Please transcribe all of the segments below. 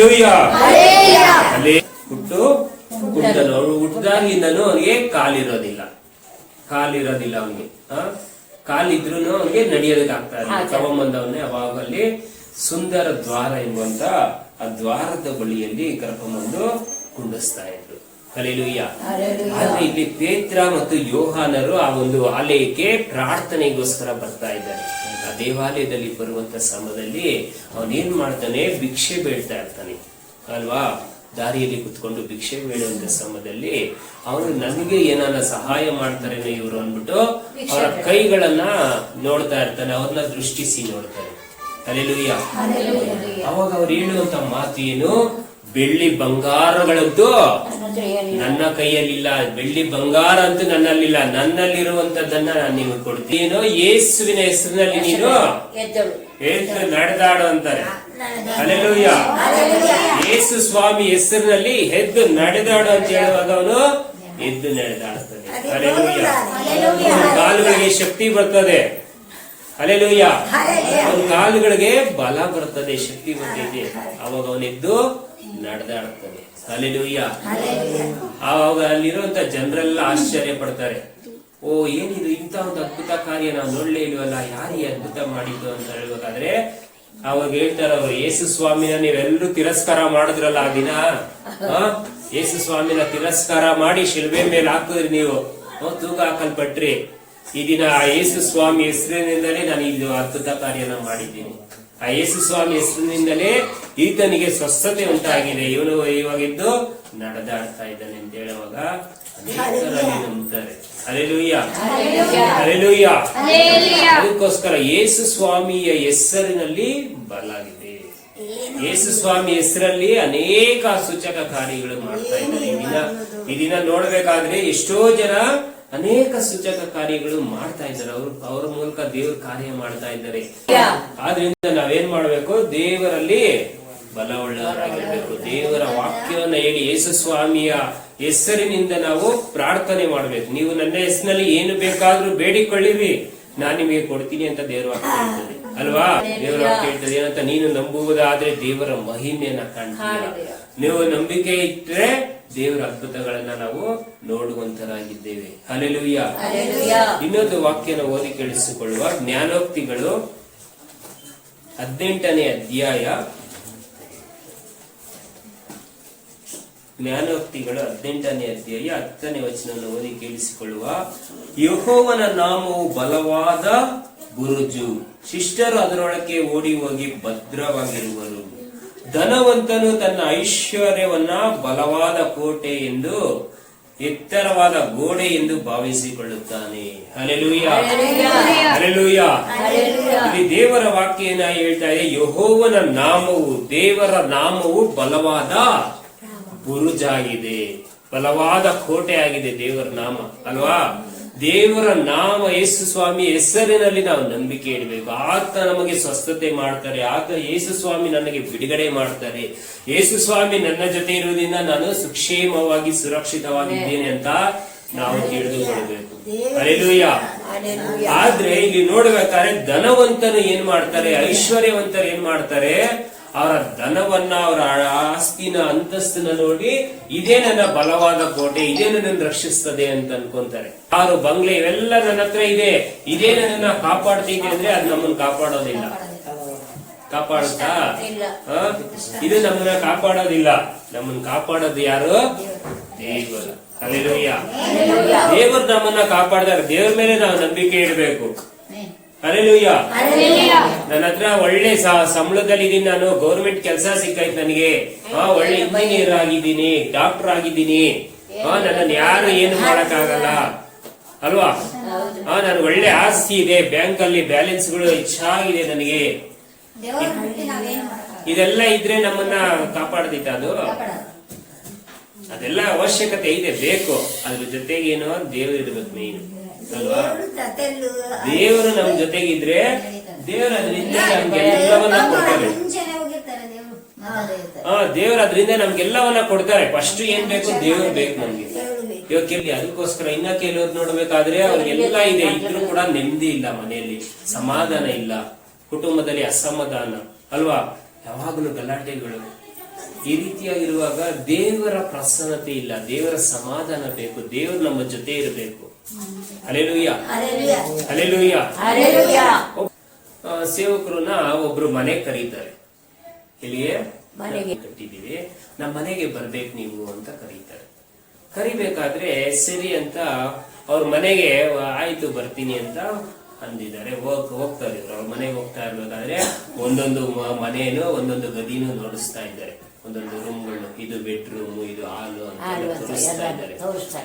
Hallelujah. ಅಲ್ಲಿ ಹುಟ್ಟನು. ಅವನು ಹುಟ್ಟಿದಾಗಿಂದನು ಅವನಿಗೆ ಕಾಲಿರೋದಿಲ್ಲ ಅವನಿಗೆ. ಕಾಲಿದ್ರು ಅವನಿಗೆ ನಡೆಯೋದಕ್ಕೆ ಆಗ್ತಾ ಇಲ್ಲ. ಕರ್ಕೊಂಬಂದವನ್ನೇ ಅವಾಗಲ್ಲಿ ಸುಂದರ ದ್ವಾರ ಎಂಬಂತ ಆ ದ್ವಾರದ ಬಳಿಯಲ್ಲಿ ಕರ್ಕೊಂಬಂದು ಕುಂಡಿಸ್ತಾ ಇದ್ರು. ಹಲ್ಲೆಲೂಯಾ. ಆದ್ರೆ ಇಲ್ಲಿ ಪೇತ್ರ ಮತ್ತು ಯೋಹಾನರು ಆ ಒಂದು ಆಲಯಕ್ಕೆ ಪ್ರಾರ್ಥನೆಗೋಸ್ಕರ ಬರ್ತಾ ಇದ್ದಾರೆ. ಆ ದೇವಾಲಯದಲ್ಲಿ ಬರುವಂತ ಸಮಯದಲ್ಲಿ ಅವನೇನ್ ಮಾಡ್ತಾನೆ, ಭಿಕ್ಷೆ ಬೇಡ್ತಾ ಇರ್ತಾನೆ ಅಲ್ವಾ. ದಾರಿಯಲ್ಲಿ ಕುತ್ಕೊಂಡು ಭಿಕ್ಷೆ ಬೇಡುವಂತ ಸಮಯದಲ್ಲಿ ಅವನು ನನಗೆ ಏನಾನ ಸಹಾಯ ಮಾಡ್ತಾರೇನೋ ಇವರು ಅಂದ್ಬಿಟ್ಟು ಅವರ ಕೈಗಳನ್ನ ನೋಡ್ತಾ ಇರ್ತಾನೆ, ಅವ್ರನ್ನ ದೃಷ್ಟಿಸಿ ನೋಡ್ತಾನೆ. ಹಲ್ಲೆಲೂಯಾ. ಅವಾಗ ಅವ್ರು ಹೇಳುವಂತ ಮಾತು ಏನು, ಬೆಳ್ಳಿ ಬಂಗಾರಗಳಂತೂ ನನ್ನ ಕೈಯಲ್ಲಿಲ್ಲ, ಬೆಳ್ಳಿ ಬಂಗಾರ ಅಂತೂ ನನ್ನಲ್ಲಿಲ್ಲ, ನನ್ನಲ್ಲಿರುವಂತದ್ದನ್ನ ನಾನು ನಿಮಗೆ ಕೊಡ್ತೀನೋ, ಯೇಸುವಿನ ಹೆಸರಿನಲ್ಲಿ ನೀನು ಎದ್ದು ನಡೆದಾಡು ಅಂತಾರೆ. ಹಲ್ಲೆಲೂಯಾ. ಯೇಸು ಸ್ವಾಮಿ ಹೆಸರಿನಲ್ಲಿ ಎದ್ದು ನಡೆದಾಡು ಅಂತ ಹೇಳುವಾಗ ಅವನು ಎದ್ದು ನಡೆದಾಡ್ತಾನೆ. ಹಲ್ಲೆಲೂಯಾ. ಕಾಲುಗಳಿಗೆ ಶಕ್ತಿ ಬರ್ತದೆ. ಹಲ್ಲೆಲೂಯಾ. ಅವನ ಕಾಲುಗಳಿಗೆ ಬಲ ಬರ್ತದೆ, ಶಕ್ತಿ ಬರ್ತೈತೆ. ಅವಾಗ ಅವನೆದ್ದು ನಡೆದಾಡ್ತಾನೆ. ಹಲ್ಲೆಲೂಯಾ. ಆವಾಗ ಅಲ್ಲಿರುವಂತ ಜನರೆಲ್ಲ ಆಶ್ಚರ್ಯ ಪಡ್ತಾರೆ. ಓ, ಏನಿದು, ಇಂತ ಒಂದು ಅದ್ಭುತ ಕಾರ್ಯ ನಾವು ನೋಡ್ಲೇ ಇಲ್ವಲ್ಲ, ಯಾರಿಗೆ ಅದ್ಭುತ ಮಾಡಿದ್ದು ಅಂತ ಹೇಳ್ಬೇಕಾದ್ರೆ ಅವಾಗ ಹೇಳ್ತಾರ ಅವರು, ಯೇಸು ಸ್ವಾಮಿನ ನೀವೆಲ್ಲರೂ ತಿರಸ್ಕಾರ ಮಾಡಿದ್ರಲ್ಲ ಆ ದಿನ, ಯೇಸು ಸ್ವಾಮಿನ ತಿರಸ್ಕಾರ ಮಾಡಿ ಶಿಲ್ಬೆ ಮೇಲೆ ಹಾಕಿದ್ರಿ, ನೀವು ತೂಕ ಹಾಕಲ್ಪಟ್ರಿ. ಈ ದಿನ ಆ ಯೇಸು ಸ್ವಾಮಿ ಹೆಸರಿನಿಂದಲೇ ನಾನು ಇದು ಅದ್ಭುತ ಕಾರ್ಯನ ಮಾಡಿದ್ದೀನಿ. ಆ ಯೇಸು ಸ್ವಾಮಿ ಹೆಸರಿನಿಂದಲೇ ಈತನಿಗೆ ಸ್ವಸ್ಥತೆ ಉಂಟಾಗಿದೆ, ಇವನು ಇವಾಗಿದ್ದು ನಡೆದಾಡ್ತಾ ಇದ್ದಾನೆ ಅಂತ ಹೇಳುವಾಗ ಅನೇಕರಲ್ಲಿ ನಂಬ್ತಾರೆ. ಹಲ್ಲೆಲೂಯಾ. ಹಲ್ಲೆಲೂಯಾ. ಅದಕ್ಕೋಸ್ಕರ ಯೇಸು ಸ್ವಾಮಿಯ ಹೆಸರಿನಲ್ಲಿ ಬಲಾಗಿದೆ. ಯೇಸು ಸ್ವಾಮಿ ಹೆಸರಲ್ಲಿ ಅನೇಕ ಸೂಚಕ ಕಾರ್ಯಗಳು ಮಾಡ್ತಾ ಇದ್ದಾರೆ. ಈ ದಿನ ನೋಡ್ಬೇಕಾದ್ರೆ ಎಷ್ಟೋ ಜನ ಅನೇಕ ಸೂಚಕ ಕಾರ್ಯಗಳು ಮಾಡ್ತಾ ಇದ್ದಾರೆ. ಅವ್ರ ಮೂಲಕ ದೇವ್ರ ಕಾರ್ಯ ಮಾಡ್ತಾ ಇದ್ದಾರೆ. ಆದ್ರಿಂದ ನಾವೇನ್ ಮಾಡ್ಬೇಕು, ದೇವರಲ್ಲಿ ಬಲವುಳ್ಳವರಾಗಿರ್ಬೇಕು. ದೇವರ ವಾಕ್ಯವನ್ನ ಹೇಳಿ ಯೇಸು ಸ್ವಾಮಿಯ ಹೆಸರಿನಿಂದ ನಾವು ಪ್ರಾರ್ಥನೆ ಮಾಡ್ಬೇಕು. ನೀವು ನನ್ನ ಹೆಸರಿನಲ್ಲಿ ಏನು ಬೇಕಾದ್ರೂ ಬೇಡಿಕೊಳ್ಳಿರಿ, ನಾನ್ ನಿಮಗೆ ಕೊಡ್ತೀನಿ ಅಂತ ದೇವರ ವಾಕ್ಯ ಹೇಳ್ತದೆ ಅಲ್ವಾ. ದೇವರ ವಾಕ್ಯ ಹೇಳ್ತದೆ ಏನಂತ, ನೀನು ನಂಬುವುದಾದ್ರೆ ದೇವರ ಮಹಿಮೆಯನ್ನ ಕಾಣ್ತೀಯ. ನೀವು ನಂಬಿಕೆ ಇಟ್ಟರೆ ದೇವರ ಅದ್ಭುತಗಳನ್ನ ನಾವು ನೋಡುವಂತರಾಗಿದ್ದೇವೆ. ಹಲ್ಲೆಲೂಯಾ. ಇನ್ನೊಂದು ವಾಕ್ಯನ ಓದಿ ಕೇಳಿಸಿಕೊಳ್ಳುವ. ಜ್ಞಾನೋಕ್ತಿಗಳು 18ನೇ ಅಧ್ಯಾಯ, ಜ್ಞಾನೋಕ್ತಿಗಳು 18ನೇ ಅಧ್ಯಾಯ 10ನೇ ವಚನವನ್ನು ಓದಿ ಕೇಳಿಸಿಕೊಳ್ಳುವ. ಯೆಹೋವನ ನಾಮವು ಬಲವಾದ ಬುರುಜು, ಶಿಷ್ಟರು ಅದರೊಳಗೆ ಓಡಿ ಹೋಗಿ ಭದ್ರವಾಗಿರುವರು. ಧನವಂತನು ತನ್ನ ಐಶ್ವರ್ಯವನ್ನ ಬಲವಾದ ಕೋಟೆ ಎಂದು, ಎತ್ತರವಾದ ಗೋಡೆ ಎಂದು ಭಾವಿಸಿಕೊಳ್ಳುತ್ತಾನೆ. ಹಲ್ಲೆಲೂಯಾ. ಹಲ್ಲೆಲೂಯಾ. ಇಲ್ಲಿ ದೇವರ ವಾಕ್ಯ ಏನ ಹೇಳ್ತಾ ಇದೆ, ಯೆಹೋವನ ನಾಮವು, ದೇವರ ನಾಮವು ಬಲವಾದ ಬುರುಜಾಗಿದೆ, ಬಲವಾದ ಕೋಟೆ ಆಗಿದೆ ದೇವರ ನಾಮ ಅಲ್ವಾ. ದೇವರ ನಾಮ ಯೇಸು ಸ್ವಾಮಿ ಹೆಸರಿನಲ್ಲಿ ನಾವು ನಂಬಿಕೆ ಇಡಬೇಕು. ಆತ ನಮಗೆ ಸ್ವಸ್ಥತೆ ಮಾಡ್ತಾರೆ, ಆತ ಯೇಸು ಸ್ವಾಮಿ ನನಗೆ ಬಿಡುಗಡೆ ಮಾಡ್ತಾರೆ, ಯೇಸು ಸ್ವಾಮಿ ನನ್ನ ಜೊತೆ ಇರುವುದರಿಂದ ನಾನು ಸುಕ್ಷೇಮವಾಗಿ ಸುರಕ್ಷಿತವಾಗಿದ್ದೇನೆ ಅಂತ ನಾವು ತಿಳಿದುಕೊಳ್ಬೇಕು. ಹಲ್ಲೆಲೂಯಾ. ಆದ್ರೆ ಇಲ್ಲಿ ನೋಡ್ಬೇಕಾದ್ರೆ ಧನವಂತನು ಏನ್ ಮಾಡ್ತಾರೆ, ಐಶ್ವರ್ಯವಂತರು ಏನ್ ಮಾಡ್ತಾರೆ, ಅವರ ಧನವನ್ನ, ಅವರ ಆಸ್ತಿನ, ಅಂತಸ್ತನ್ನ ನೋಡಿ ಇದೇ ನನ್ನ ಬಲವಾದ ಕೋಟೆ, ಇದೇ ನನ್ನನ್ನು ರಕ್ಷಿಸ್ತದೆ ಅಂತ ಅನ್ಕೊಂತಾರೆ. ಆರು ಬಂಗ್ಲೆ ಇವೆಲ್ಲ ನನ್ನ ಹತ್ರ ಇದೆ, ಇದೇ ನನ್ನನ್ನ ಕಾಪಾಡ್ತಿದೆ ಅಂದ್ರೆ ಅದು ನಮ್ಮನ್ನು ಕಾಪಾಡೋದಿಲ್ಲ. ಕಾಪಾಡುತ್ತಾ? ಇದು ನಮ್ಮನ್ನ ಕಾಪಾಡೋದಿಲ್ಲ. ನಮ್ಮನ್ನ ಕಾಪಾಡೋದು ಯಾರು? ದೇವರು. ಹಲ್ಲೆಲೂಯಾ. ದೇವರು ನಮ್ಮನ್ನ ಕಾಪಾಡ್ತಾರೆ. ದೇವರ ಮೇಲೆ ನಾವು ನಂಬಿಕೆ ಇಡಬೇಕು. ಹಲ್ಲೆಲೂಯಾ. ನನ್ನ ಹತ್ರ ಒಳ್ಳೆ ಸಂಬಳದಲ್ಲಿ ಇದೀನಿ, ನಾನು ಗೌರ್ಮೆಂಟ್ ಕೆಲಸ ಸಿಕ್ಕಾಯ್ತು ನನಗೆ, ಒಳ್ಳೆ ಇಂಜಿನಿಯರ್ ಆಗಿದ್ದೀನಿ, ಡಾಕ್ಟರ್ ಆಗಿದ್ದೀನಿ, ನನ್ನನ್ನು ಯಾರು ಏನು ಮಾಡಕ್ ಆಗಲ್ಲ ಅಲ್ವಾ. ನನ್ ಒಳ್ಳೆ ಆಸ್ತಿ ಇದೆ, ಬ್ಯಾಂಕ್ ಅಲ್ಲಿ ಬ್ಯಾಲೆನ್ಸ್ ಗಳು ಹೆಚ್ಚಾಗಿದೆ ನನಗೆ, ಇದೆಲ್ಲ ಇದ್ರೆ ನಮ್ಮನ್ನ ಕಾಪಾಡದಿತ್ತ? ಅದು ಅದೆಲ್ಲ ಅವಶ್ಯಕತೆ ಇದೆ, ಬೇಕು. ಅದ್ರ ಜೊತೆಗೇನೋ ದೇವರು ಇರ್ಬೇಕು ಮೇನ್ ಅಲ್ವಾ. ದೇವರು ನಮ್ ಜೊತೆಗಿದ್ರೆ ದೇವರು ಅದರಿಂದ ನಮ್ಗೆಲ್ಲವನ್ನ ಕೊಡ್ತಾರೆ. ದೇವರು ಅದರಿಂದ ನಮ್ಗೆಲ್ಲವನ್ನ ಕೊಡ್ತಾರೆ. ಫಸ್ಟ್ ಏನ್ ಬೇಕು? ದೇವ್ರು ಬೇಕು ನಮ್ಗೆ. ಇವಾಗ ಕೇಳಿ, ಅದಕ್ಕೋಸ್ಕರ ಇನ್ನ ಕೆಲವ್ರು ನೋಡ್ಬೇಕಾದ್ರೆ ಅವ್ರಿಗೆಲ್ಲ ಇದೆ, ಇದ್ರೂ ಕೂಡ ನೆಮ್ಮದಿ ಇಲ್ಲ, ಮನೆಯಲ್ಲಿ ಸಮಾಧಾನ ಇಲ್ಲ, ಕುಟುಂಬದಲ್ಲಿ ಅಸಮಾಧಾನ ಅಲ್ವಾ, ಯಾವಾಗಲೂ ಗಲಾಟೆಗಳು, ಈ ರೀತಿಯಾಗಿರುವಾಗ ದೇವರ ಪ್ರಸನ್ನತೆ ಇಲ್ಲ, ದೇವರ ಸಮಾಧಾನ ಬೇಕು, ದೇವರು ನಮ್ಮ ಜೊತೆ ಇರಬೇಕು. Hallelujah, hallelujah. ಸೇವಕರನ್ನ ಒಬ್ರು ಮನೆ ಕರೀತಾರೆ, ಇಲ್ಲಿಯೇ ಮನೆಗೆ ಕಟ್ಟಿದೀವಿ, ನಮ್ಮ ಮನೆಗೆ ಬರ್ಬೇಕು ನೀವು ಅಂತ ಕರೀತಾರೆ. ಕರಿಬೇಕಾದ್ರೆ ಸರಿ ಅಂತ ಅವ್ರ ಮನೆಗೆ ಆಯ್ತು ಬರ್ತೀನಿ ಅಂತ ಅಂದಿದ್ದಾರೆ. ಹೋಗ್ತಾರೆ ಇವ್ರು. ಅವ್ರ ಮನೆಗೆ ಹೋಗ್ತಾ ಇರ್ಬೇಕಾದ್ರೆ ಒಂದೊಂದು ಮನೆಯನ್ನು ಒಂದೊಂದು ಗದಿನೂ ನೋಡಿಸ್ತಾ ಇದ್ದಾರೆ, ಒಂದೊಂದು ರೂಮ್ಗಳು, ಇದು ಬೆಡ್ರೂಮ್, ಇದು ಹಾಲು ಅಂತ ತೋರಿಸ್ತಾ ಇದ್ದಾರೆ.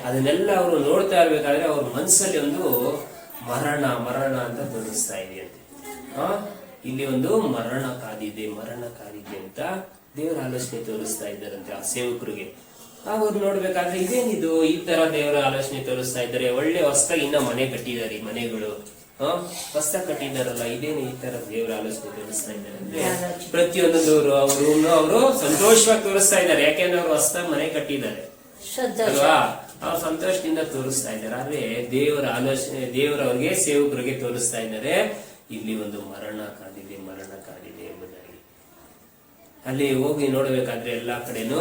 ಅದನ್ನೆಲ್ಲ ಅವರು ನೋಡ್ತಾ ಇರ್ಬೇಕಾದ್ರೆ ಅವ್ರ ಮನಸ್ಸಲ್ಲಿ ಒಂದು ಮರಣ ಮರಣ ಅಂತ ತೋರಿಸ್ತಾ ಇದೆಯಂತೆ. ಇಲ್ಲಿ ಒಂದು ಮರಣ ಕಾದಿದೆ ಅಂತ ದೇವರ ಆಲೋಚನೆ ತೋರಿಸ್ತಾ ಇದ್ದಾರಂತೆ ಆ ಸೇವಕರಿಗೆ. ಅವ್ರು ನೋಡ್ಬೇಕಾದ್ರೆ ಇದೇನಿದು ಈ ತರ ದೇವರ ಆಲೋಚನೆ ತೋರಿಸ್ತಾ ಇದ್ದಾರೆ, ಒಳ್ಳೆ ಹೊಸದಾಗಿ ಇನ್ನ ಮನೆ ಕಟ್ಟಿದ್ದಾರೆ, ಮನೆಗಳು ಹೊಸದಾಗಿ ಕಟ್ಟಿದಾರಲ್ಲ, ಇದೇನು ಈ ತರ ದೇವರ ಆಲೋಚನೆ ತೋರಿಸ್ತಾ ಇದ್ದಾರೆ ಅಂದ್ರೆ ಪ್ರತಿಯೊಂದವರು ಅವರು ಸಂತೋಷವಾಗಿ ತೋರಿಸ್ತಾ ಇದ್ದಾರೆ. ಯಾಕೆಂದ್ರೆ ಅವ್ರು ಹೊಸದಾಗಿ ಮನೆ ಕಟ್ಟಿದ್ದಾರೆ ಅಲ್ವಾ, ಅವ್ರು ಸಂತೋಷದಿಂದ ತೋರಿಸ್ತಾ ಇದ್ದಾರೆ. ಆದ್ರೆ ದೇವರ ಆಲೋಚನೆ ದೇವರವ್ರಿಗೆ ಸೇವಕರಿಗೆ ತೋರಿಸ್ತಾ ಇದ್ದಾರೆ, ಇಲ್ಲಿ ಒಂದು ಮರಣ ಕಾದಿದೆ ಎಂಬುದಾಗಿ. ಅಲ್ಲಿ ಹೋಗಿ ನೋಡ್ಬೇಕಾದ್ರೆ ಎಲ್ಲಾ ಕಡೆನೂ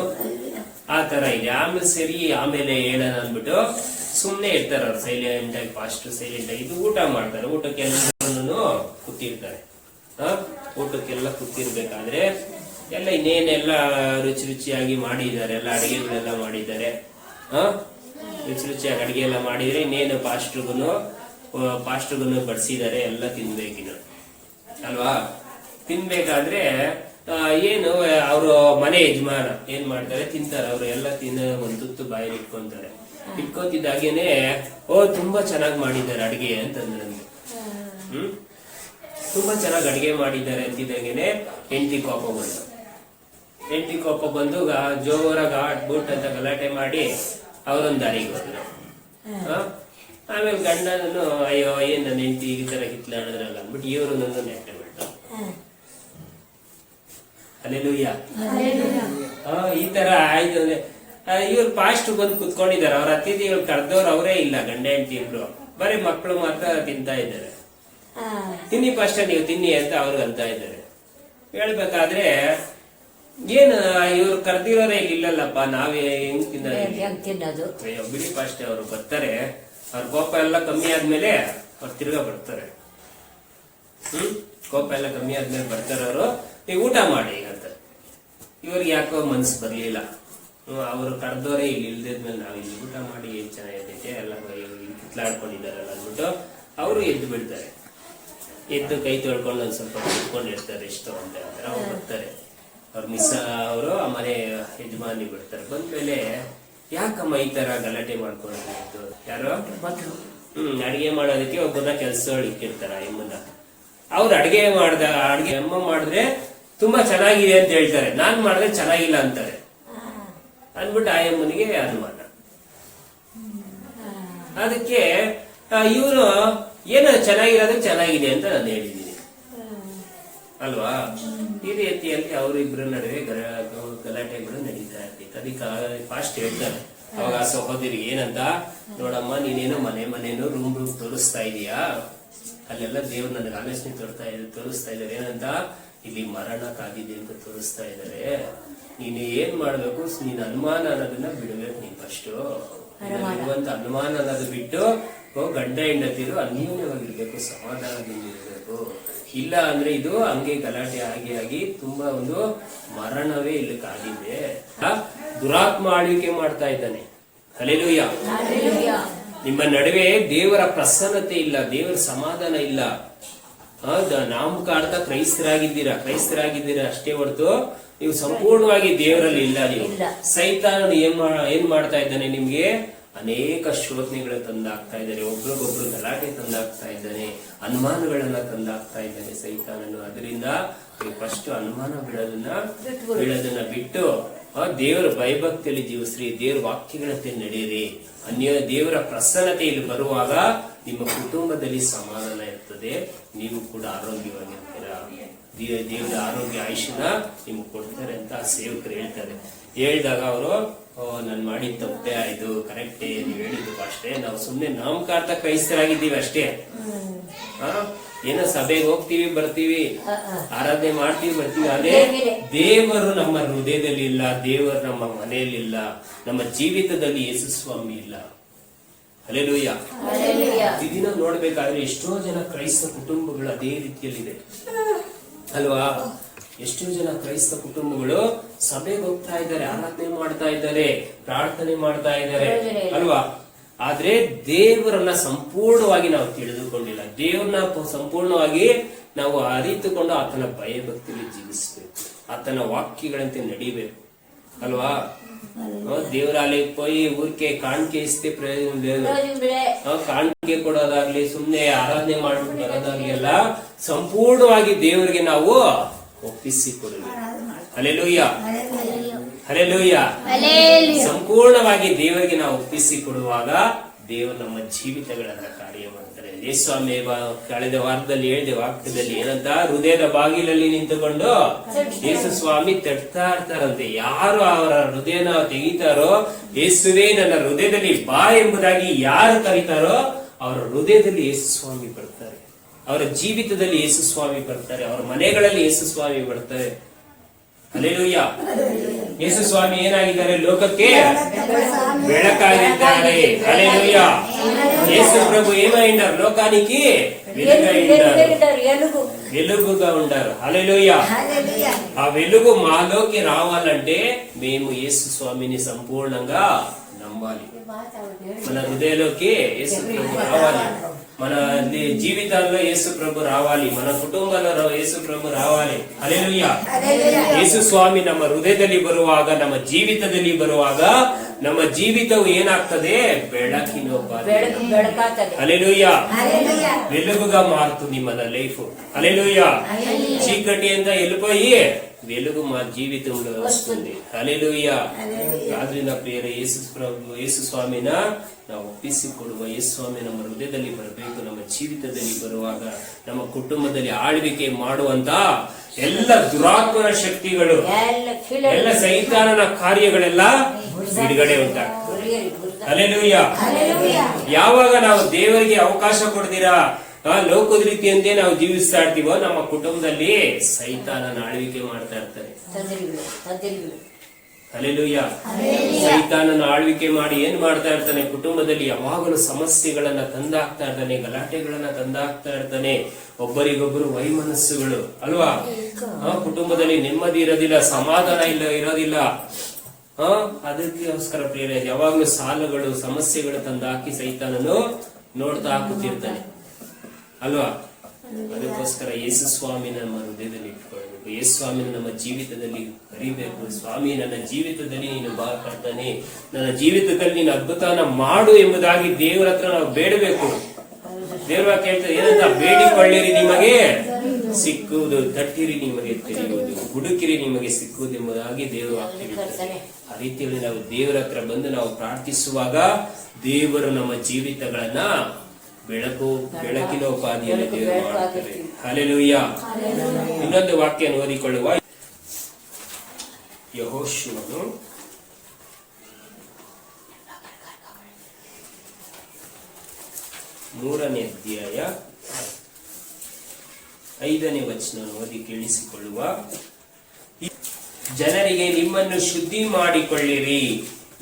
ಆ ತರ ಇದೆ. ಆಮೇಲೆ ಹೇಳೋಣ ಅಂದ್ಬಿಟ್ಟು ಸುಮ್ನೆ ಇರ್ತಾರೆ ಅವ್ರು, ಸೈಲೆಂಟ್ ಆಗಿ, ಫಾಸ್ಟ್ ಸೈಲೆಂಟ್ ಆಗಿ. ಇದು ಊಟ ಮಾಡ್ತಾರೆ, ಊಟಕ್ಕೆಲ್ಲೂ ಕೂತಿರ್ತಾರೆ. ಊಟಕ್ಕೆಲ್ಲ ಕೂತಿರ್ಬೇಕಾದ್ರೆ ಎಲ್ಲ ಇನ್ನೇನೆಲ್ಲ ರುಚಿಯಾಗಿ ಮಾಡಿದ್ದಾರೆ, ಎಲ್ಲ ಅಡಿಗೆಗಳೆಲ್ಲ ಮಾಡಿದ್ದಾರೆ. ರುಚಿಯಾಗಿ ಅಡಿಗೆ ಎಲ್ಲ ಮಾಡಿದ್ರೆ ಇನ್ನೇನು ಪಾಸ್ಟ್ರಿಗೂ ಬಡಿಸಿದ್ದಾರೆ, ಎಲ್ಲ ತಿನ್ಬೇಕಿನ ಅಲ್ವಾ. ತಿನ್ಬೇಕಾದ್ರೆ ಏನು ಅವರು ಮನೆ ಯಜಮಾನ ಏನ್ ಮಾಡ್ತಾರೆ, ತಿಂತಾರೆ. ಅವ್ರು ಎಲ್ಲ ಒಂದು ತುತ್ತು ಬಾಯಲ್ಲಿ ಇಟ್ಕೊಂತಾರೆ. ಇಟ್ಕೋತಿದ್ದಾಗೇನೆ ತುಂಬಾ ಚೆನ್ನಾಗಿ ಮಾಡಿದ್ದಾರೆ ಅಡಿಗೆ ಅಂತಂದ್ರೆ, ತುಂಬಾ ಚೆನ್ನಾಗಿ ಅಡಿಗೆ ಮಾಡಿದ್ದಾರೆ ಅಂತಿದ್ದಾಗೇನೆ ಹೆಂಡತಿ ಕೋಪ ಬಂದು ಜೋರಾಗ ಬೂಟ್ ಅಂತ ಗಲಾಟೆ ಮಾಡಿ ಅವರೊಂದು ದಾರಿಗೆ ಹೋದ್ರು. ಆಮೇಲೆ ಗಂಡನನ್ನು ಅಯ್ಯೋ ಏನ್ ನನ್ನ ಹೆಂಡತಿ ಈ ತರ ಕಿತ್ಲಾಡಿದ್ರಲ್ಲ ಅಂದ್ಬಿಟ್ಟು ಇವರು ನನ್ನ ನೆಟ್ಟೆ ಬಿಡ್ತಾರೆ. ಹಲ್ಲೆಲೂಯಾ. ಈ ತರ ಆಯ್ತು ಅಂದ್ರೆ ಇವ್ರು ಫಾಸ್ಟ್ ಬಂದು ಕುತ್ಕೊಂಡಿದ್ದಾರೆ. ಅವ್ರ ಅತಿಥಿಗಳು ಕರೆದವ್ರು ಅವರೇ ಇಲ್ಲ, ಗಂಡ ಹೆಂಡತಿ ಇಬ್ರು, ಬರೀ ಮಕ್ಕಳು ಮಾತ್ರ ತಿಂತಾ ಇದ್ದಾರೆ. ತಿನ್ನಿ ಫಸ್ಟ್ ನೀವು ತಿನ್ನಿ ಅಂತ ಅವ್ರಿಗೆ ಅಂತ ಇದ್ದಾರೆ. ಹೇಳ್ಬೇಕಾದ್ರೆ ಏನು ಇವ್ರು ಕರ್ದಿರೋರೇ ಇಲ್ಲಲ್ಲಪ್ಪ, ನಾವೇ ಹೆಂಗ್ ತಿನ್ನೋದು, ಬಿಡಿ ಫಸ್ಟ್ ಅವ್ರು ಬರ್ತಾರೆ. ಅವ್ರ ಕೋಪ ಎಲ್ಲ ಕಮ್ಮಿ ಆದ್ಮೇಲೆ ಅವ್ರು ತಿರ್ಗಾ ಬರ್ತಾರೆ. ಕೋಪ ಎಲ್ಲ ಕಮ್ಮಿ ಆದ್ಮೇಲೆ ಬರ್ತಾರೆ ಅವರು, ನೀವು ಊಟ ಮಾಡಿ ಅಂತ. ಇವ್ರಿಗೆ ಯಾಕೋ ಮನ್ಸು ಬರ್ಲಿಲ್ಲ, ಅವ್ರು ಕರೆದವರೇ ಇಲ್ಲಿ ಇಲ್ದಿದ್ಮೇಲೆ ನಾವ್ ಇಲ್ಲಿ ಊಟ ಮಾಡಿ ಏನ್ ಚೆನ್ನಾಗಿರ್ತೈತೆ, ಎಲ್ಲ ಕಿತ್ಲಾಡ್ಕೊಂಡಿದ್ದಾರಲ್ಲ ಅಂದ್ಬಿಟ್ಟು ಅವರು ಎದ್ದು ಬಿಡ್ತಾರೆ. ಎದ್ದು ಕೈ ತೊಳ್ಕೊಂಡು ಒಂದ್ ಸ್ವಲ್ಪ ಕುತ್ಕೊಂಡಿರ್ತಾರೆ, ಎಷ್ಟು ಅಂತ ಹೇಳ್ತಾರೆ. ಅವ್ರು ಬರ್ತಾರೆ, ಅವರು ಆ ಮನೆ ಯಜಮಾನಿ ಬಿಡ್ತಾರೆ. ಬಂದ್ಮೇಲೆ ಯಾಕಮ್ಮ ಈ ತರ ಗಲಾಟೆ ಮಾಡ್ಕೊಂಡು, ಯಾರೋ ಅಡಿಗೆ ಮಾಡೋದಕ್ಕೆ ಒಬ್ಬನ ಕೆಲಸಗಳು ಇಟ್ಟಿರ್ತಾರ ಎಮ್ಮನ್ನ. ಅವ್ರು ಅಡಿಗೆ ಅಮ್ಮ ಮಾಡಿದ್ರೆ ತುಂಬಾ ಚೆನ್ನಾಗಿದೆ ಅಂತ ಹೇಳ್ತಾರೆ, ನಾನ್ ಮಾಡಿದ್ರೆ ಚೆನ್ನಾಗಿಲ್ಲ ಅಂತಾರೆ. ಅಂದ್ಬಿಟ್ಟು ಆ ಎಮ್ಮನಿಗೆ ಅನುಮಾನ. ಅದಕ್ಕೆ ಇವರು ಏನೋ ಚೆನ್ನಾಗಿರೋದು ಚೆನ್ನಾಗಿದೆ ಅಂತ ನಾನು ಹೇಳಿದ್ದೀನಿ ಅಲ್ವಾ. ಈ ರೀತಿಯಲ್ಲಿ ಅವರಿಬ್ಬರ ನಡುವೆ ಗಲಾಟೆಗಳು ನಡೀತಾ ಇರ್ತಿತ್ತು. ಅದಕ್ಕೆ ಫಾಸ್ಟ್ ಹೇಳ್ತಾರೆ ಅವಾಗ ಸಹೋದರಿಗೆ ಏನಂತ, ನೋಡಮ್ಮ ನೀನೇನೋ ಮನೇನೋ ರೂಮ್ ತೋರಿಸ್ತಾ ಇದೀಯಾ, ಅಲ್ಲೆಲ್ಲ ದೇವ್ರು ನನಗೆ ಆಲೋಚನೆ ತೋರಿಸ್ತಾ ಇದ್ದಾರೆ. ಏನಂತ, ಇಲ್ಲಿ ಮರಣ ಕಾದಿದೆ ಅಂತ ತೋರಿಸ್ತಾ ಇದ್ದಾರೆ. ನೀನು ಏನ್ ಮಾಡ್ಬೇಕು, ನೀನ್ ಅನುಮಾನ ಅನ್ನೋದನ್ನ ಬಿಡ್ಬೇಕು. ನೀನ್ ಫಸ್ಟ್ ಇರುವಂತ ಅನುಮಾನ ಅನ್ನೋದು ಬಿಟ್ಟು ಗಂಡ ಹೆಂಡತಿರು ಅನ್ಯೋನ್ಯವಾಗಿರ್ಬೇಕು, ಸಮಾಧಾನದಿಂದಿರ್ಬೇಕು. ಇಲ್ಲ ಅಂದ್ರೆ ಇದು ಹಂಗೆ ಗಲಾಟೆ ಆಗಿ ತುಂಬಾ ಒಂದು ಮರಣವೇ ಇಲ್ಲಿ ಕಾದಿದೆ. ದುರಾತ್ಮ ಆಳ್ವಿಕೆ ಮಾಡ್ತಾ ಇದ್ದಾನೆ. ಹಲ್ಲೆಲೂಯಾ. ನಿಮ್ಮ ನಡುವೆ ದೇವರ ಪ್ರಸನ್ನತೆ ಇಲ್ಲ, ದೇವರ ಸಮಾಧಾನ ಇಲ್ಲ. ನಾಮಕಾರ್ಥ ಕ್ರೈಸ್ತರಾಗಿದ್ದೀರಾ ಅಷ್ಟೇ ಹೊರತು ನೀವು ಸಂಪೂರ್ಣವಾಗಿ ದೇವರಲ್ಲಿ ಇಲ್ಲ. ನೀವು ಸೈತಾನನು ಏನ್ ಮಾಡ್ತಾ ಇದ್ದಾನೆ, ನಿಮ್ಗೆ ಅನೇಕ ಶೋಧನೆಗಳು ತಂದಾಗ್ತಾ ಇದ್ದಾನೆ, ಒಬ್ರಿಗೊಬ್ರು ಗಲಾಟೆ ತಂದಾಗ್ತಾ ಇದ್ದಾನೆ, ಅನುಮಾನಗಳನ್ನ ತಂದಾಗ್ತಾ ಇದ್ದಾನೆ ಸೈತಾನನು. ಅದರಿಂದ ಫಸ್ಟ್ ಅನುಮಾನ ಬೀಳೋದನ್ನ ಬಿಟ್ಟು ದೇವರ ಭಯಭಕ್ತಿಯಲ್ಲಿ ಜೀವಿಸ್ರಿ, ದೇವರ ವಾಕ್ಯಗಳಂತೆ ನಡೆಯಿರಿ. ದೇವರ ಪ್ರಸನ್ನತೆ ಇಲ್ಲಿ ಬರುವಾಗ ನಿಮ್ಮ ಕುಟುಂಬದಲ್ಲಿ ಸಮಾಧಾನ ಇರ್ತದೆ, ನೀವು ಕೂಡ ಆರೋಗ್ಯವಾಗಿರ್ತೀರಾ. ದೇವರ ಆರೋಗ್ಯ ಆಯುಷ್ಯನ ನಿಮ್ಗೆ ಕೊಡ್ತಾರೆ ಅಂತ ಸೇವಕರು ಹೇಳ್ತಾರೆ. ಹೇಳಿದಾಗ ಅವರು ನಾನು ಮಾಡಿದ ತಪ್ಪೇ ಆಯ್ತು, ಕರೆಕ್ಟೇ, ನೀವು ಹೇಳಿದ್ದು ಅಷ್ಟೇ, ನಾವು ಸುಮ್ನೆ ನಾಮಕಾರ್ಥ ಕ್ರೈಸ್ತರಾಗಿದ್ದೀವಿ ಅಷ್ಟೇ. ಏನೋ ಸಭೆಗೆ ಹೋಗ್ತೀವಿ ಬರ್ತೀವಿ, ಆರಾಧನೆ ಮಾಡ್ತೀವಿ ಬರ್ತೀವಿ, ಅದೇ ದೇವರು ನಮ್ಮ ಹೃದಯದಲ್ಲಿ ಇಲ್ಲ, ದೇವರು ನಮ್ಮ ಮನೆಯಲ್ಲಿ ಇಲ್ಲ, ನಮ್ಮ ಜೀವಿತದಲ್ಲಿ ಯೇಸು ಸ್ವಾಮಿ ಇಲ್ಲ. ಹಲ್ಲೆಲೂಯಾ. ಈ ದಿನ ನೋಡ್ಬೇಕಾದ್ರೆ ಎಷ್ಟೋ ಜನ ಕ್ರೈಸ್ತ ಕುಟುಂಬಗಳು ಅದೇ ರೀತಿಯಲ್ಲಿದೆ ಅಲ್ವಾ? ಎಷ್ಟೋ ಜನ ಕ್ರೈಸ್ತ ಕುಟುಂಬಗಳು ಸಭೆಗೆ ಹೋಗ್ತಾ ಇದ್ದಾರೆ, ಆರಾಧನೆ ಮಾಡ್ತಾ ಇದ್ದಾರೆ, ಪ್ರಾರ್ಥನೆ ಮಾಡ್ತಾ ಇದ್ದಾರೆ ಅಲ್ವಾ? ಆದ್ರೆ ದೇವರನ್ನ ಸಂಪೂರ್ಣವಾಗಿ ನಾವು ತಿಳಿದುಕೊಂಡಿಲ್ಲ. ದೇವರನ್ನ ಸಂಪೂರ್ಣವಾಗಿ ನಾವು ಅರಿತುಕೊಂಡು ಆತನ ಭಯಭಕ್ತಿಯಲ್ಲಿ ಜೀವಿಸಬೇಕು, ಆತನ ವಾಕ್ಯಗಳಂತೆ ನಡಿಬೇಕು ಅಲ್ವಾ? ದೇವರಾಲಯಕ್ಕೆ ಹೋಗಿ ಊರ್ಕೆ ಕಾಣಿಕೆ ಇಷ್ಟೇ ಪ್ರಯೋಜನ, ಕಾಣಿಕೆ ಕೊಡೋದಾಗ್ಲಿ, ಸುಮ್ನೆ ಆರಾಧನೆ ಮಾಡ್ಬಿಟ್ಟು ಬರೋದಾಗ್ಲಿ ಎಲ್ಲ ಸಂಪೂರ್ಣವಾಗಿ ದೇವರಿಗೆ ನಾವು ಒಪ್ಪಿಸಿಕೊಡಬೇಕು. Hallelujah, hallelujah. ಸಂಪೂರ್ಣವಾಗಿ ದೇವರಿಗೆ ನಾವು ಒಪ್ಪಿಸಿಕೊಡುವಾಗ ದೇವರು ನಮ್ಮ ಜೀವಿತಗಳನ್ನ ಕಾರ್ಯ ಮಾಡ್ತಾರೆ. ಯೇಸುಸ್ವಾಮಿ ಕಳೆದ ವಾರದಲ್ಲಿ ಹೇಳಿದ ವಾಕ್ಯದಲ್ಲಿ ಏನಂತ, ಹೃದಯದ ಬಾಗಿಲಲ್ಲಿ ನಿಂತುಕೊಂಡು ಯೇಸು ಸ್ವಾಮಿ ತಟ್ತಾ ಇರ್ತಾರಂತೆ. ಯಾರು ಅವರ ಹೃದಯನ ತೆಗಿತಾರೋ, ಯೇಸುವೇ ನನ್ನ ಹೃದಯದಲ್ಲಿ ಬಾ ಎಂಬುದಾಗಿ ಯಾರು ಕರೀತಾರೋ ಅವರ ಹೃದಯದಲ್ಲಿ ಯೇಸು ಸ್ವಾಮಿ ಬರ್ತಾರೆ, ಅವರ ಜೀವಿತದಲ್ಲಿ ಯೇಸು ಸ್ವಾಮಿ ಬರ್ತಾರೆ, ಅವರ ಮನೆಗಳಲ್ಲಿ ಯೇಸು ಸ್ವಾಮಿ ಬರ್ತಾರೆ. ಹಲ್ಲೆಲೂಯಾ. ಯೇಸು ಸ್ವಾಮಿ ಏನಾಗಿದ್ದಾರೆ? ಲೋಕಕ್ಕೆ ಬೆಳಕಾಗಿದ್ದಾರೆ. ಹಲ್ಲೆಲೂಯಾ. ಯೇಸು ప్రభు ఏమైండారు? లోకానికి వెలుగుగా ఉండారు. హల్లెలూయా. ఆ వెలుగు మాలోకి రావాలంటే మేము యేసు స్వామిని సంపూర్ణంగా నమ్మాలి. మన హృదయంలోకి యేసు ప్రభు రావాలి, మన జీవితాల్లో యేసు ప్రభు రావాలి, మన ಕುಟುಂಬದಲ್ಲಿ యేసు ప్రభు ರಾవాలి. ಹಲ್ಲೆಲೂಯಾ. ಯೇಸು ಸ್ವಾಮಿ ನಮ್ಮ ಹೃದಯದಲ್ಲಿ ಬರುವಾಗ, ನಮ್ಮ ಜೀವಿತದಲ್ಲಿ ಬರುವಾಗ ನಮ್ಮ ಜೀವಿತವು ಏನಾಗ್ತದೆ? ಬೆಳಕಿನ ಹಲ್ಲೆಲೂಯಾ, వెలుగుగా మారుతుంది మన లైఫ్. హల్లెలూయా. చీకటి అంతా వెళ్ళిపోయి వెలుగు మా జీవితంలో వస్తుంది. హల్లెలూయా. ಆದ್ರಿಂದ ಪ್ರಿಯರೇ, ಯೇಸು ಸ್ವಾಮಿನ ನಾವು ಒಪ್ಪಿಸಿಕೊಡುವ. ಯೇಸು ಸ್ವಾಮಿ ನಮ್ಮ ಹೃದಯದಲ್ಲಿ ಬರಬೇಕು. ನಮ್ಮ ಜೀವಿತದಲ್ಲಿ ಬರುವಾಗ ನಮ್ಮ ಕುಟುಂಬದಲ್ಲಿ ಆಳ್ವಿಕೆ ಮಾಡುವಂತ ಎಲ್ಲ ದುರಾತ್ಮನ ಶಕ್ತಿಗಳು, ಎಲ್ಲ ಸೈತಾನನ ಕಾರ್ಯಗಳೆಲ್ಲ ಬಿಡುಗಡೆ ಉಂಟಾಗ್ತದೆ. ಹಲ್ಲೆಲೂಯಾ. ಯಾವಾಗ ನಾವು ದೇವರಿಗೆ ಅವಕಾಶ ಕೊಡ್ತೀರಾ, ಲೋಕದ ರೀತಿಯಂತೆ ನಾವು ಜೀವಿಸ್ತಾ ಇರ್ತೀವೋ, ನಮ್ಮ ಕುಟುಂಬದಲ್ಲಿ ಸೈತಾನನ ಆಳ್ವಿಕೆ ಮಾಡ್ತಾ ಇರ್ತಾರೆ. ಹಲ್ಲೆಲೂಯಾ. ಸೈತಾನನ ಆಳ್ವಿಕೆ ಮಾಡಿ ಏನ್ ಮಾಡ್ತಾ ಇರ್ತಾನೆ? ಕುಟುಂಬದಲ್ಲಿ ಯಾವಾಗಲೂ ಸಮಸ್ಯೆಗಳನ್ನ ತಂದಾಕ್ತಾ ಇರ್ತಾನೆ, ಗಲಾಟೆಗಳನ್ನ ತಂದಾಕ್ತಾ ಇರ್ತಾನೆ, ಒಬ್ಬರಿಗೊಬ್ಬರು ವೈಮನಸ್ಸುಗಳು ಅಲ್ವಾ? ಕುಟುಂಬದಲ್ಲಿ ನೆಮ್ಮದಿ ಇರೋದಿಲ್ಲ, ಸಮಾಧಾನ ಇರೋದಿಲ್ಲ. ಅದಕ್ಕೋಸ್ಕರ ಪ್ರಿಯರೇ, ಯಾವಾಗ್ಲೂ ಸಾಲಗಳು, ಸಮಸ್ಯೆಗಳು ತಂದಾಕಿ ಸೈತಾನನು ನೋಡ್ತಾ ಹಾಕುತ್ತಿರ್ತಾನೆ ಅಲ್ವಾ? ಅದಕ್ಕೋಸ್ಕರ ಯೇಸು ಸ್ವಾಮಿ ನಮ್ಮ ಹೃದಯದಲ್ಲಿ ಇಟ್ಕೊಳ್ಬೇಕು, ಯೇಸು ಸ್ವಾಮಿನ ನಮ್ಮ ಜೀವಿತದಲ್ಲಿ ಕರಿಬೇಕು. ಸ್ವಾಮಿ, ನನ್ನ ಜೀವಿತದಲ್ಲಿ ನೀನು ಬಾ ಕರ್ತನೆ, ನನ್ನ ಜೀವಿತದಲ್ಲಿ ನೀನು ಅದ್ಭುತನ ಮಾಡು ಎಂಬುದಾಗಿ ದೇವರ ಹತ್ರ ನಾವು ಬೇಡಬೇಕು. ದೇವರ ಕೇಳ್ತಾರೆ ಏನಂತ? ಬೇಡಿಕೊಳ್ಳಿರಿ ನಿಮಗೆ ಸಿಕ್ಕುವುದು, ತಟ್ಟಿರಿ ನಿಮಗೆ ತೆರೆಯುವುದು, ಹುಡುಕಿರಿ ನಿಮಗೆ ಸಿಕ್ಕುವುದು ಎಂಬುದಾಗಿ ದೇವರು ಆಗ್ತಿರ್ತಾರೆ. ಆ ರೀತಿಯಲ್ಲಿ ನಾವು ದೇವರ ಹತ್ರ ಬಂದು ನಾವು ಪ್ರಾರ್ಥಿಸುವಾಗ ದೇವರು ನಮ್ಮ ಜೀವಿತಗಳನ್ನ ಬೆಳಕಿನ ಉಪಾಧಿಯಲ್ಲಿ ದೇವರು ಮಾಡ್ತಾರೆ. ಹಲ್ಲೆಲೂಯಾ. ಇನ್ನೊಂದು ವಾಕ್ಯ ಓದಿಕೊಳ್ಳುವ. ಯೆಹೋಶುವನು 3ನೇ ಅಧ್ಯಾಯ 5ನೇ ವಚನ ಓದಿ ಕೇಳಿಸಿಕೊಳ್ಳುವ. ಜನರಿಗೆ ನಿಮ್ಮನ್ನು ಶುದ್ಧಿ ಮಾಡಿಕೊಳ್ಳಿರಿ,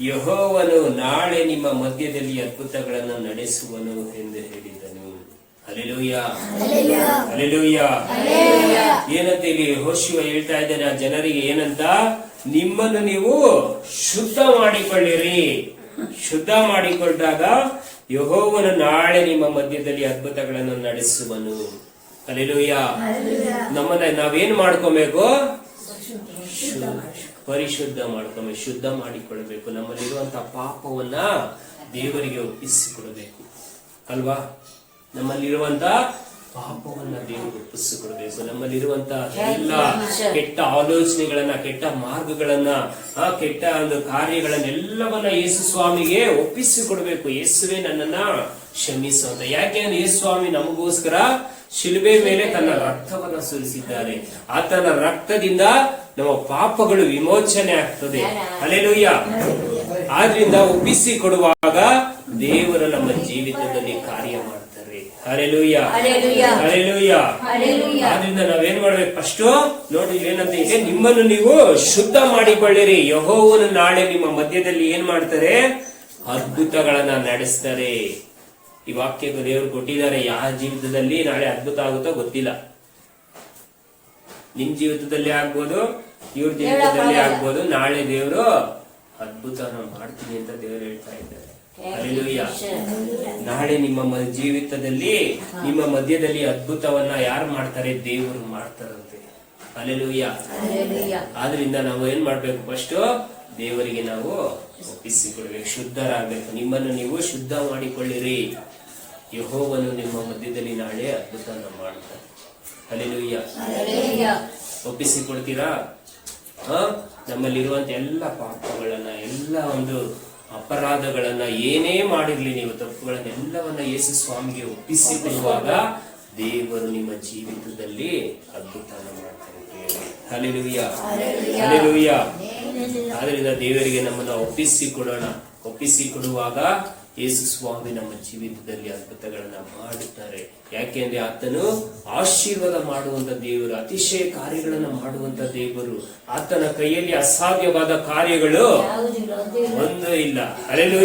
ಯೆಹೋವನು ನಾಳೆ ನಿಮ್ಮ ಮಧ್ಯದಲ್ಲಿ ಅದ್ಭುತಗಳನ್ನು ನಡೆಸುವನು ಎಂದು ಹೇಳಿದನು. Hallelujah, hallelujah. ಏನಂತ ಇಲ್ಲಿ ಯೆಹೋಶುವ ಹೇಳ್ತಾ ಇದ್ದಾನೆ? ಆ ಜನರಿಗೆ ಏನಂತ? ನಿಮ್ಮನ್ನು ನೀವು ಶುದ್ಧ ಮಾಡಿಕೊಳ್ಳಿರಿ. ಶುದ್ಧ ಮಾಡಿಕೊಂಡಾಗ ಯೆಹೋವನು ನಾಳೆ ನಿಮ್ಮ ಮಧ್ಯದಲ್ಲಿ ಅದ್ಭುತಗಳನ್ನು ನಡೆಸುವನು. ಹಲ್ಲೆಲೂಯಾ. ನಮ್ಮನ್ನ ನಾವೇನ್ ಮಾಡ್ಕೊಬೇಕು? ಪರಿಶುದ್ಧ ಮಾಡ್ಕೊಬೇಕು, ಶುದ್ಧ ಮಾಡಿಕೊಳ್ಬೇಕು. ನಮ್ಮಲ್ಲಿರುವಂತಹ ಪಾಪವನ್ನ ದೇವರಿಗೆ ಒಪ್ಪಿಸಿಕೊಡಬೇಕು ಅಲ್ವಾ? ನಮ್ಮಲ್ಲಿರುವಂತ ಪಾಪವನ್ನ ದೇವರಿಗೆ ಒಪ್ಪಿಸಿಕೊಡ್ಬೇಕು. ನಮ್ಮಲ್ಲಿರುವಂತಹ ಎಲ್ಲ ಕೆಟ್ಟ ಆಲೋಚನೆಗಳನ್ನ, ಕೆಟ್ಟ ಮಾರ್ಗಗಳನ್ನ, ಕೆಟ್ಟ ಒಂದು ಕಾರ್ಯಗಳನ್ನೆಲ್ಲವನ್ನ ಯೇಸು ಸ್ವಾಮಿಗೆ ಒಪ್ಪಿಸಿಕೊಡ್ಬೇಕು. ಯೇಸುವೆ ನನ್ನನ್ನ ಕ್ಷಮಿಸು ಅಂತ. ಯಾಕೆಂದ್ರೆ ಯೇಸು ಸ್ವಾಮಿ ನಮಗೋಸ್ಕರ ಶಿಲುಬೆ ಮೇಲೆ ತನ್ನ ರಕ್ತವನ್ನ ಸುರಿಸಿದ್ದಾರೆ. ಆತನ ರಕ್ತದಿಂದ ನಮ್ಮ ಪಾಪಗಳು ವಿಮೋಚನೆ ಆಗ್ತದೆ. ಹಲ್ಲೆಲೂಯಾ. ಆದ್ರಿಂದ ಒಪ್ಪಿಸಿ ಕೊಡುವಾಗ ದೇವರು ನಮ್ಮ ಜೀವಿತದಲ್ಲಿ ಕಾರ್ಯ ಮಾಡ್ತಾರೆ. Hallelujah, hallelujah, hallelujah. ಹಲ್ಲೆಲೂಯಾ. ಆದ್ರಿಂದ ನಾವೇನ್ ಮಾಡ್ಬೇಕು? ಫಸ್ಟ್ ನೋಡಿ ಏನಂತ ಇದೆ, ನಿಮ್ಮನ್ನು ನೀವು ಶುದ್ಧ ಮಾಡಿಕೊಳ್ಳಿರಿ. ಯೆಹೋವನು ನಾಳೆ ನಿಮ್ಮ ಮಧ್ಯದಲ್ಲಿ ಏನ್ ಮಾಡ್ತಾರೆ? ಅದ್ಭುತಗಳನ್ನ ನಡೆಸ್ತಾರೆ. ಈ ವಾಕ್ಯ ದೇವರು ಕೊಟ್ಟಿದ್ದಾರೆ. ಯಾವ ಜೀವಿತದಲ್ಲಿ ನಾಳೆ ಅದ್ಭುತ ಆಗುತ್ತೋ ಗೊತ್ತಿಲ್ಲ. ನಿಮ್ ಜೀವಿತದಲ್ಲಿ ಆಗ್ಬೋದು, ಇವ್ರ ಜೀವಿತದಲ್ಲಿ ಆಗ್ಬೋದು. ನಾಳೆ ದೇವರು ಅದ್ಭುತನ ಮಾಡ್ತೀನಿ ಅಂತ ದೇವರು ಹೇಳ್ತಾ ಇದ್ದಾರೆ. ಹಲ್ಲೆಲೂಯಾ. ನಾಳೆ ನಿಮ್ಮ ಜೀವಿತದಲ್ಲಿ, ನಿಮ್ಮ ಮಧ್ಯದಲ್ಲಿ ಅದ್ಭುತವನ್ನ ಯಾರು ಮಾಡ್ತಾರೆ? ದೇವರು ಮಾಡ್ತಾರಂತೆ. ಹಲ್ಲೆಲೂಯಾ. ಆದ್ರಿಂದ ನಾವು ಏನ್ ಮಾಡ್ಬೇಕು? ಫಸ್ಟ್ ದೇವರಿಗೆ ನಾವು ಒಪ್ಪಿಸಿಕೊಳ್ಬೇಕು, ಶುದ್ಧರಾಗಬೇಕು. ನಿಮ್ಮನ್ನು ನೀವು ಶುದ್ಧ ಮಾಡಿಕೊಳ್ಳಿರಿ. ಯೆಹೋವನು ನಿಮ್ಮ ಮಧ್ಯದಲ್ಲಿ ನಾಳೆ ಅದ್ಭುತನ ಮಾಡ್ತಾರೆ. ಹಲ್ಲೆಲೂಯಾ. ಒಪ್ಪಿಸಿಕೊಳ್ತೀರಾ? ನಮ್ಮಲ್ಲಿರುವಂತ ಎಲ್ಲ ಪಾಪಗಳನ್ನ, ಎಲ್ಲ ಒಂದು ಅಪರಾಧಗಳನ್ನ, ಏನೇ ಮಾಡಿರ್ಲಿ ನೀವು ತಪ್ಪುಗಳನ್ನ ಎಲ್ಲವನ್ನ ಯೇಸು ಸ್ವಾಮಿಗೆ ಒಪ್ಪಿಸಿಕೊಳ್ಳುವಾಗ ದೇವರು ನಿಮ್ಮ ಜೀವಿತದಲ್ಲಿ ಅದ್ಭುತನ ಮಾಡ್ತಾರೆ. Hallelujah, hallelujah. ಆದ್ರಿಂದ ದೇವರಿಗೆ ನಮ್ಮನ್ನ ಒಪ್ಪಿಸಿಕೊಡೋಣ. ಒಪ್ಪಿಸಿಕೊಡುವಾಗ ಯೇಸು ಸ್ವಾಮಿ ನಮ್ಮ ಜೀವಿತದಲ್ಲಿ ಅದ್ಭುತಗಳನ್ನ ಮಾಡುತ್ತಾರೆ. ಯಾಕೆಂದ್ರೆ ಆತನು ಆಶೀರ್ವಾದ ಮಾಡುವಂತ ದೇವರು, ಅತಿಶಯ ಕಾರ್ಯಗಳನ್ನ ಮಾಡುವಂತ ದೇವರು. ಆತನ ಕೈಯಲ್ಲಿ ಅಸಾಧ್ಯವಾದ ಕಾರ್ಯಗಳು ಒಂದು ಇಲ್ಲ. ಹಲ್ಲೆಲೂಯಾ.